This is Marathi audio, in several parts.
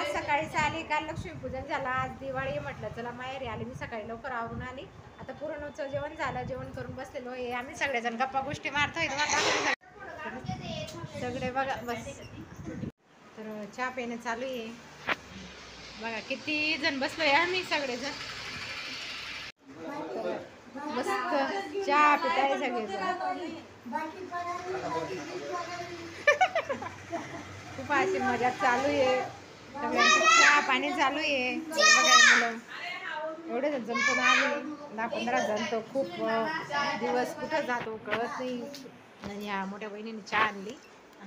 आज सकाळीच आली, काल लक्ष्मीपूजन झालं, आज दिवाळी म्हटलं चला माहेरी आली. मी सकाळी लवकर आवरून आली. आता पुरणोत्सव जेवण झालं, जेवण करून बसलेलो आहे. आम्ही सगळेजण गप्पा गोष्टी मारतोय. सगळे बघा बस. तर चहा पिणे चालू आहे बघा. किती जण बसलोय आम्ही सगळेजण. मस्त चहा पिताय सगळेजण. खूप अशी मजा चालू आहे. सगळ्यांचं चहा पाणी चालू आहे. बघा मुलं एवढे जण जमतो ना आम्ही 10-15 जण. तो खूप दिवस कुठं जातो कळत नाही. आणि ह्या मोठ्या बहिणीने चहा आणली.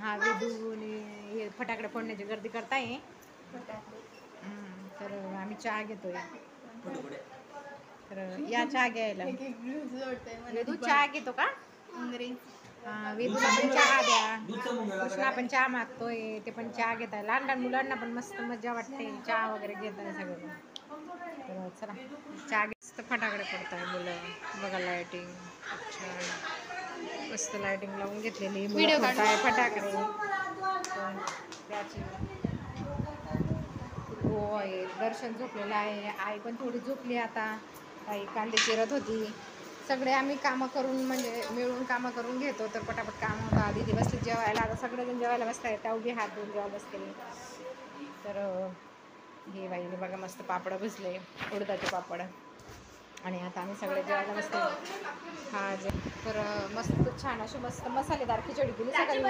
हा वेदूने हे फटाकडे फोडण्याची गर्दी करताय. तर आम्ही चहा घेतोय. तर या चहा घ्यायला. वेदू चहा घेतो का? वेदूला पण चहा द्या. कृष्णा पण चहा मागतोय. ते पण चहा घेत आहे. लहान लहान मुलांना पण मस्त मजा वाटते चहा वगैरे घेत आहे सगळं. तर चला चहा मस्त फटाकडे पडताय मुलं. बघा लायटिंग छान मस्त लायटिंग लावून घेतलेली. व्हिडिओ काढताय फटाकडे. त्याची हो आहे. दर्शन झोपलेलं आहे. आई पण थोडी झोपली आता. आई कांदे चिरत होती. सगळे आम्ही कामं करून म्हणजे मिळून कामं करून घेतो तर पटापट काम होतं. आधी ती बसली जेवायला. आता सगळेजण जेवायला बसताय. त्या उभी हात धुवून जेव्हा बसते. तर हे बाईने बघा मस्त पापड भजले, उडदाचे पापड. आणि आता आम्ही सगळे जेवायला बसतो. हा तर मस्त छान अशी मस्त मसालेदार खिचडी केली. सकाळी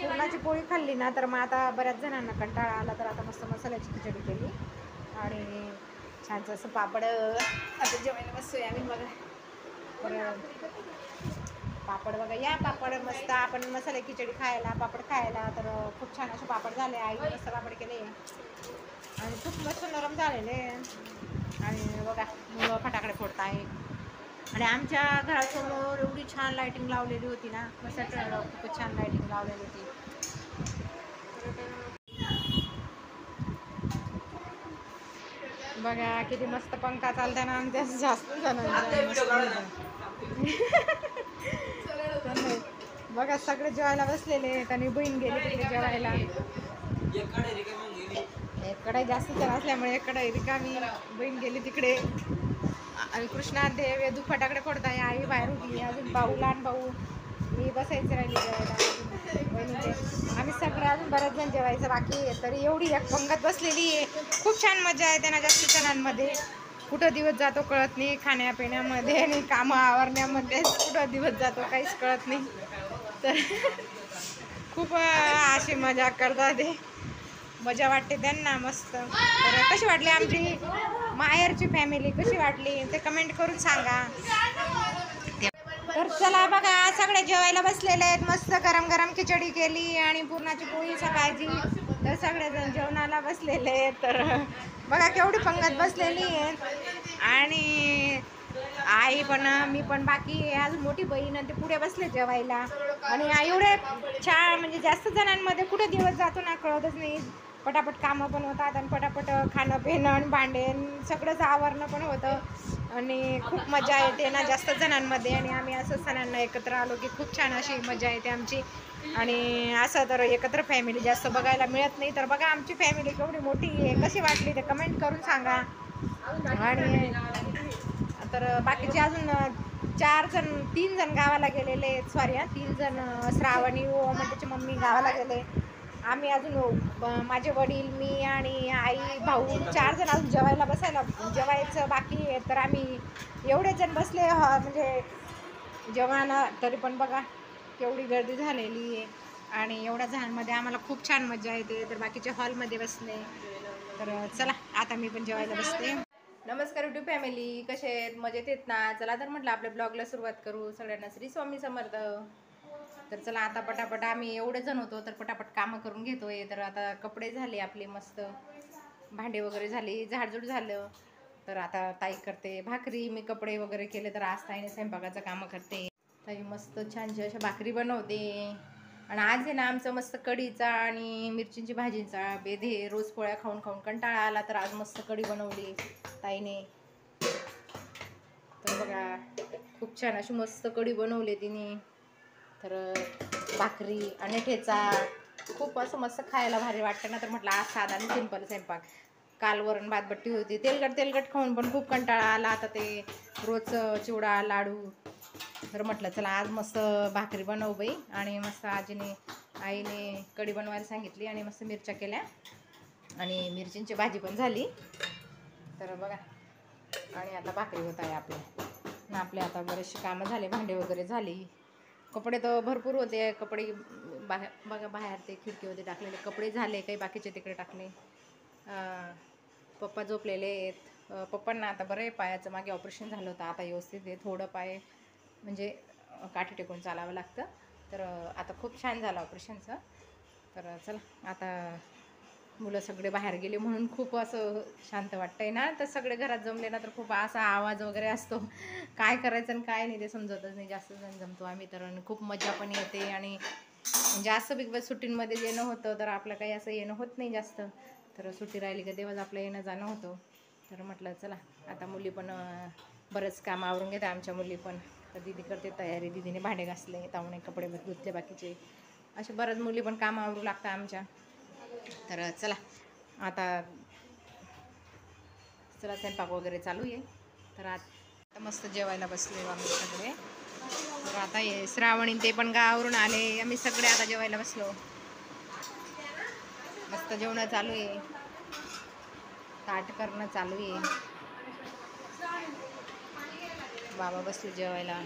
पुरणाची पोळी खाल्ली ना तर मग आता बऱ्याच जणांना कंटाळा आला तर आता मस्त मसाल्याची खिचडी केली. आणि छानचं असं पापड. आता जेवायला बसतोय आम्ही बघा. तर पापड बघा या पापड मस्त. आपण मसाले खिचडी खायला पापड खायला तर खूप छान असे पापड झाले. आईने मस्त पापड केले आणि खूप मस्त नरम झालेले. आणि बघा मुलं फटाकडे फोडताय. आणि आमच्या घरासमोर एवढी छान लायटिंग लावलेली होती ना. मस्त खूपच छान लायटिंग लावलेली होती. बघा किती मस्त पंखा चालताय ना. आमच्या जास्त जणांचा बघा सगळे जेवायला बसलेले आहेत. आणि बहीण गेली तिकडे जेवायला. एकडे जास्त जण असल्यामुळे एकडे रिकामी. बहीण गेली तिकडे. आणि कृष्णा देव वेदू फटाकडे फोडताय. आई बाहेर उठली. अजून भाऊ लहान भाऊ मी बसायचं राहिली जेवायला. बहिणीचे आम्ही सगळे अजून बरेच जण जेवायचं बाकी आहे. तरी एवढी एक पंगत बसलेली आहे. खूप छान मजा आहे त्यांना. जास्त जणांमध्ये कुठं दिवस जातो कळत नाही. खाण्यापिण्यामध्ये आणि कामं आवरण्यामध्ये कुठं दिवस जातो काहीच कळत नाही. तर खूप अशी मजा करतात ते. मजा वाटते त्यांना मस्त. तर कशी वाटली आमची माहेरची फॅमिली कशी वाटली ते कमेंट करून सांगा. तर चला बघा सगळे जेवायला बसलेले आहेत. मस्त गरम गरम खिचडी केली आणि पुरणाची पोळी सकाळची. तर सगळेजण जेवणाला बसलेले आहेत. तर बघा केवढी पंगत बसलेली आहे. आणि आई पण मी पण बाकी अजून मोठी बहीण ते पुढे बसले जेवायला. आणि एवढे छान म्हणजे जास्त जणांमध्ये कुठे दिवस जातो ना कळतच नाही. पटापट कामं पण होतात आणि पटापट खाणं पिणं आणि भांडे सगळंच आवरणं पण होतं. आणि खूप मजा येते ना जास्त जणांमध्ये. आणि आम्ही असं सणांना एकत्र आलो की खूप छान अशी मजा येते आमची. आणि असं तर एकत्र फॅमिली जास्त बघायला मिळत नाही. तर बघा आमची फॅमिली केवढी मोठी आहे. कशी वाटली ते कमेंट करून सांगा. आणि तर बाकीचे अजून 3 जण गावाला गेलेले आहेत. सॉरी 3 जण. श्रावणी ओम त्याची मम्मी गावाला गेले. आम्ही अजून माझे वडील मी आणि आई भाऊ 4 जण अजून जेवायचं बाकी आहे. तर आम्ही एवढे जण बसले म्हणजे जेवणाला. तरी पण बघा केवढी गर्दी झालेली आहे. आणि एवढ्या जणांमध्ये आम्हाला खूप छान मजा येते. तर बाकीचे हॉलमध्ये बसले. तर चला आता मी पण जेवायला बसते. नमस्कार यूट्यूब फॅमिली, कसे आहेत? मजेत येत ना? चला तर म्हटलं आपल्या ब्लॉगला सुरुवात करू. सगळ्यांना श्री स्वामी समर्थ. तर चला आता पटापट आम्ही एवढे जण होतो तर पटापट कामं करून घेतोय. तर आता कपडे झाले आपले मस्त. भांडे वगैरे झाली. झाडझूड झालं. तर आता ताई करते भाकरी. मी कपडे वगैरे केले. तर आज ताईने स्वयंपाकाचं कामं करते. ताई मस्त छानशी अशा भाकरी बनवते. आणि आज आहे ना आमचं मस्त कढीचा आणि मिरचींची भाजीचा बेद आहे. रोज पोळ्या खाऊन खाऊन कंटाळा आला तर आज मस्त कढी बनवली ताईने. तर बघा खूप छान अशी मस्त कढी बनवली तिने. तर भाकरी आणि ठेचा खूप असं मस्त खायला भारी वाटतं ना, तर म्हटलं आज साधा आणि सिंपल स्वयंपाक. काल वरण भात बट्टी होती, तेलकट तेलकट खाऊन पण खूप कंटाळा आला. आता ते रोजचं चिवडा लाडू, तर म्हटलं चला आज मस्त भाकरी बनवू बाई. आणि मस्त आईने कढी बनवायला सांगितली आणि मस्त मिरच्या केल्या आणि मिरचींची भाजी पण झाली. तर बघा, आणि आता भाकरी होत आहे आपले आता बरेचसे कामं झाले, भांडे वगैरे झाली, कपडे तर भरपूर होते. कपडे बाहेर ते खिडकीमध्ये टाकलेले कपडे झाले, काही बाकीचे तिकडे टाकले. पप्पा झोपलेले आहेत. पप्पांना आता बरं आहे, पायाचं मागे ऑपरेशन झालं होतं, आता व्यवस्थित आहे. थोडं पाय म्हणजे काठी टेकून चालावं लागतं. तर आता खूप छान झालं ऑपरेशनचं. तर चला, आता मुलं सगळे बाहेर गेले म्हणून खूप असं शांत वाटतंय ना. तर सगळे घरात जमले ना, तर खूप असा आवाज वगैरे असतो, काय करायचं आणि काय नाही ते समजतच नाही. जास्त जण जमतो आम्ही तर, खूप मजा पण येते. आणि जास्त बिग बॉस सुट्टींमध्ये येणं होतं, तर आपलं काही असं येणं होत नाही जास्त. तर सुट्टी राहिली का तेव्हाच आपलं येणं जाणं होतं. तर म्हटलं चला, आता मुली पण बरंच काम आवरून घेतात. आमच्या मुली पण, तर दीदी करते तयारी. दीदीने भांडे घासले, तावणे कपडे धुतले बाकीचे, असे बऱ्याच मुली पण काम आवरू लागतात आमच्या. तर चला, आता स्वयंपाक वगैरे चालू आहे. तर आता मस्त जेवायला बसले आम्ही सगळे. तर आता हे श्रावणी ते पण गावावरून आले, आम्ही सगळे आता जेवायला बसलो. मस्त जेवण चालू आहे, ताट करणं चालू आहे. बाबा बसले जेवायला.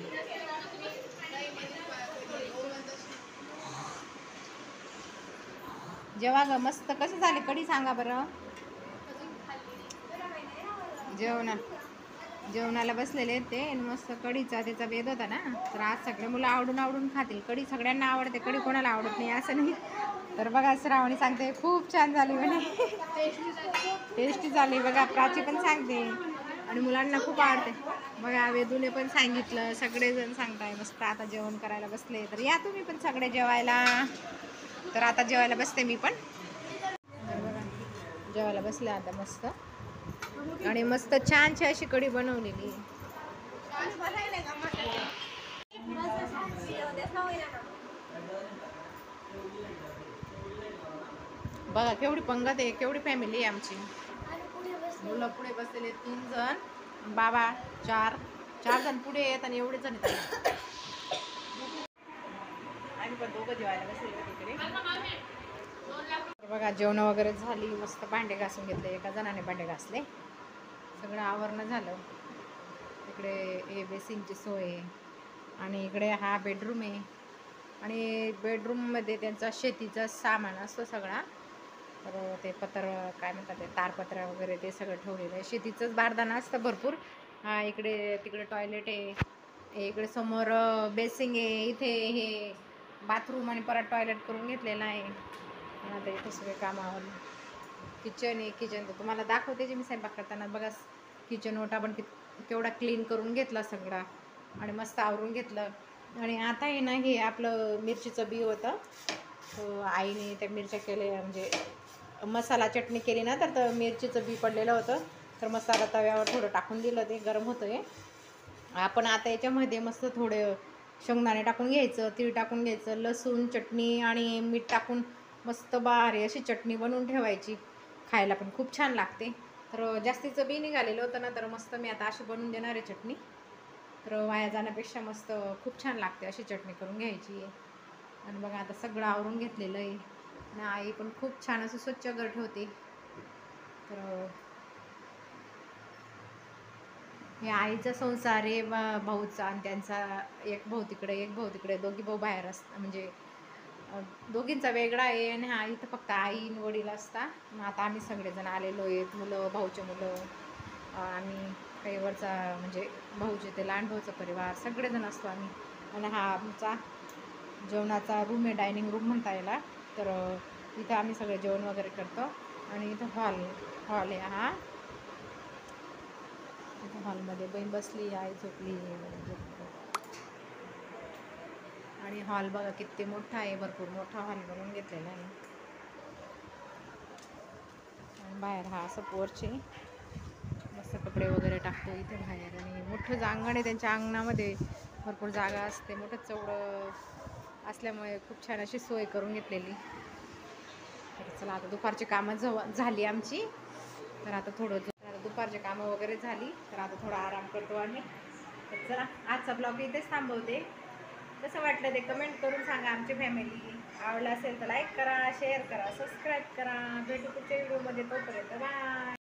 जेवा ग, मस्त कसं झाली कढी सांगा बरं. जेवणाला बसलेले ते, मस्त कढीचा त्याचा भेद होता ना. तर आज सगळे मुलं आवडून खातील कढी. सगळ्यांना आवडते कढी, कोणाला आवडत नाही असं नाही. तर बघा, श्रावणी सांगते खूप छान झाली म्हणे, टेस्टी झाली. बघा, प्राची पण सांगते आणि मुलांना खूप आवडते. बघा, वेदूने पण सांगितलं, सगळेजण सांगताय. मस्त आता जेवण करायला बसले. तर या तुम्ही पण सगळे जेवायला. तर आता जेवायला बसते मी पण. तर बघा, जेवायला बसले आता मस्त, आणि मस्त छानशी अशी कढी बनवलेली. बघा केवढी पंगत आहे, केवढी फॅमिली आहे आमची. मुलं पुढे बसलेले 3 जण, बाबा 4 जण पुढे आहेत आणि एवढे जण आहेत. आम्ही पण दोघं जेवायला बसलेले तिकडे. बघा, जेवण वगैरे झाली, मस्त भांडे घासून घेतले. एका जणाने भांडे घासले, सगळं आवरणं झालं. इकडे हे बेसिनची सोय आहे, आणि इकडे हा बेडरूम आहे. आणि बेडरूममध्ये त्यांचा शेतीचा सामान असतो सगळा. तर ते काय म्हणतात ते, तारपत्र वगैरे ते सगळं ठेवलेलं आहे. शेतीचंच बारदाना असतं भरपूर. हा इकडे तिकडे टॉयलेट आहे, इकडे समोर बेसिंग आहे. इथे हे बाथरूम आणि परत टॉयलेट करून घेतलेलं आहे. आता इथे सगळे कामावर. किचन आहे, किचन तर तुम्हाला दाखवते जे मी स्वयंपाक करताना. बघा, किचन ओटा पण केवढा क्लीन करून घेतला सगळा, आणि मस्त आवरून घेतलं. आणि आता आहे ना, हे आपलं मिरचीचं बी होतं, आईने त्या मिरच्या केल्या, म्हणजे मसाला चटणी केली ना, तर मिरचीचं बी पडलेलं होतं. तर मसाला तव्यावर थोडं टाकून दिलं, ते गरम होतं आहे. आपण आता याच्यामध्ये मस्त थोडे शेंगदाणे टाकून घ्यायचं, तीळ टाकून घ्यायचं, लसूण चटणी आणि मीठ टाकून मस्त भारी अशी चटणी बनवून ठेवायची. खायला पण खूप छान लागते. तर जास्तीचं बी निघालेलं होतं ना, तर मस्त मी आता अशी बनवून देणार आहे चटणी. तर वाया जाण्यापेक्षा मस्त खूप छान लागते अशी चटणी करून घ्यायची आहे. आणि बघा, आता सगळं आवरून घेतलेलं आहे. आणि आई पण खूप छान असं स्वच्छ घर ठेवते. तर हे आईचा संसार आहे, भाऊचा आणि त्यांचा. एक भाऊ तिकडे, दोघी भाऊ बाहेर असतात, म्हणजे दोघींचा वेगळा आहे. आणि हा इथं फक्त आई वडील असतात. मग आता आम्ही सगळेजण आलेलो आहेत, मुलं, भाऊचे मुलं, आम्ही काही वरचा म्हणजे भाऊचे ते लहान भाऊचा परिवार, सगळेजण असतो आम्ही. आणि हा आमचा जेवणाचा रूम आहे, डायनिंग रूम म्हणता यायला. तर इथं आम्ही सगळे जेवण वगैरे करतो. आणि इथं हॉल आहे हा. इथं हॉलमध्ये बहीण बसली, आई झोपली. आणि हॉल बघा किती मोठा आहे, भरपूर मोठा हॉल बनवून घेतलेला आहे. आणि बाहेर हा असं पोर्च आहे, मस्त कपडे वगैरे टाकतो इथे बाहेर. आणि मोठं अंगण आहे, त्यांच्या अंगणामध्ये भरपूर जागा असते, मोठं चौडं असल्यामुळे खूप छान अशी सोय करून घेतलेली. चला आता दुपारची कामं झाली आमची, तर आता दुपारची कामं वगैरे झाली, तर आता थोडा आराम करतो आम्ही. तर चला आजचा ब्लॉग इथेच थांबवते. कसं वाटलं ते कमेंट करून सांगा. आमची फॅमिली आवडलं असेल तर लाईक करा, शेअर करा, सबस्क्राईब करा. भेटू पुढच्या व्हिडिओमध्ये. तोपर्यंत बाय.